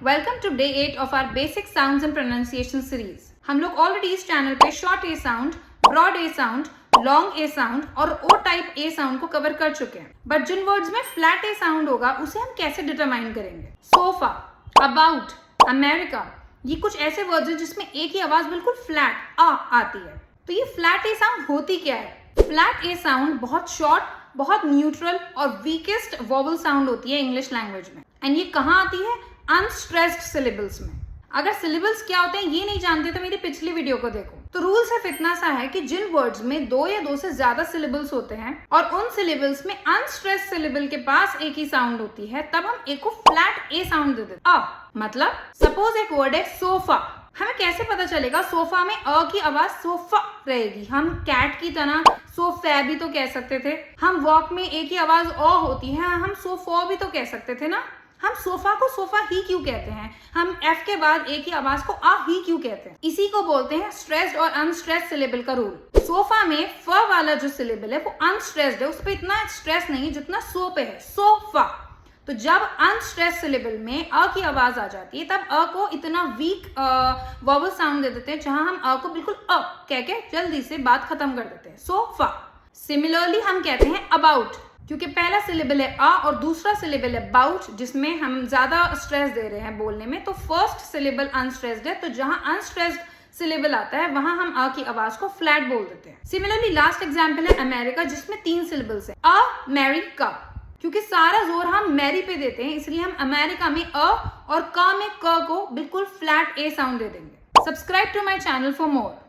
Welcome to day 8 of our basic sounds and pronunciation series. हम लोग already इस channel पे short A sound, broad A sound, long A sound और O type A sound को cover कर चुके हैं। बट जिन वर्ड्स में फ्लैट ए साउंड होगा उसे हम कैसे डिटरमाइन करेंगे? सोफा, अबाउट, अमेरिका, ये कुछ ऐसे वर्ड्स हैं जिसमें एक ही आवाज बिल्कुल फ्लैट आ आती है। तो ये फ्लैट ए साउंड होती क्या है? फ्लैट ए साउंड बहुत शॉर्ट, बहुत न्यूट्रल और वीकेस्ट वोवल साउंड होती है इंग्लिश लैंग्वेज में। एंड ये कहाँ आती है? अनस्ट्रेस्ड सिलेबल्स में। अगर सिलेबल्स क्या होते हैं ये नहीं जानते तो मेरी पिछली वीडियो को देखो। तो रूल सिर्फ इतना सा है कि जिन वर्ड्स में दो या दो से ज्यादा सिलेबल्स होते हैं और उन सिलेबल्स में अनस्ट्रेस्ड सिलेबल के पास एक ही साउंड होती है, तब हम एक को फ्लैट ए साउंड दे देते हैं। मतलब सपोज एक वर्ड है सोफा, हमें कैसे पता चलेगा सोफा में अ की आवाज सोफा रहेगी? हम कैट की तरह सोफा भी तो कह सकते थे। हम वॉक में एक ही आवाज अ होती है, हम सोफा भी तो कह सकते थे ना। हम सोफा को सोफा ही क्यों कहते हैं? हम एफ के बाद एक ही आवाज को आ ही क्यों कहते हैं? इसी को बोलते हैं स्ट्रेस्ड और अनस्ट्रेस्ड सिलेबल का रूल। सोफा में फ वाला जो सिलेबल है वो अनस्ट्रेस्ड है, उस पर इतना स्ट्रेस नहीं जितना सो पे है, सोफा। तो जब अनस्ट्रेस्ड सिलेबल में अ की आवाज आ जाती है तब अ को इतना वीक वोवल साउंड दे देते हैं जहां हम अ को बिल्कुल अ कह के जल्दी से बात खत्म कर देते हैं, सोफा। सिमिलरली हम कहते हैं अबाउट, क्योंकि पहला सिलेबल है अ और दूसरा सिलेबल है बाउट जिसमें हम ज्यादा स्ट्रेस दे रहे हैं बोलने में। तो फर्स्ट सिलेबल अनस्ट्रेस्ड है, तो जहां अनस्ट्रेस्ड सिलेबल आता है वहां हम अ की आवाज को फ्लैट बोल देते हैं। सिमिलरली लास्ट एग्जांपल है अमेरिका, जिसमें 3 सिलेबल्स है अमेरिका। क्योंकि सारा जोर हम मैरी पे देते हैं इसलिए हम अमेरिका में अ और क में क को बिल्कुल फ्लैट ए साउंड दे देंगे। Subscribe to my channel for more.